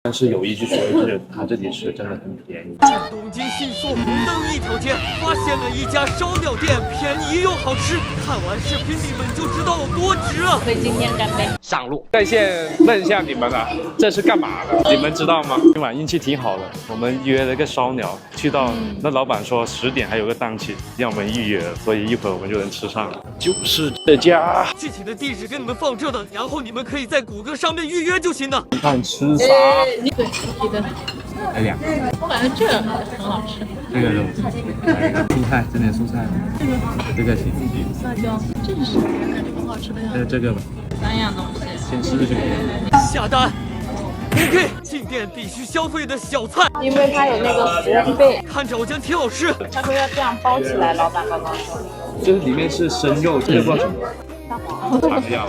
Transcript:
但是有一句说的是，他这里是真的很便宜。东京新宿红灯一条街发现了一家烧鸟店，便宜又好吃。看完视频你们就知道有多值了。为今天干杯！上路，在线问一下你们啊，这是干嘛的？你们知道吗？今晚运气挺好的，我们约了个烧鸟，去到那老板说10点还有个档期，让我们预约了，所以一会儿我们就能吃上了。就是这家，具体的地址给你们放这的，然后你们可以在谷歌上面预约就行了。看吃啥？你对，你的，来2个，我感觉这个很好吃。这个肉，来一个蔬菜，整点蔬菜。这个行。辣椒，这是什么？感觉很好吃的样子。这个吧， 3样东西。先吃这个。下单。OK， 进店必须消费的小菜，因为它有那个服务费，看着好像挺好吃。他说要这样包起来，老板刚刚说。这里面是生肉，这个叫什么？大黄。材料。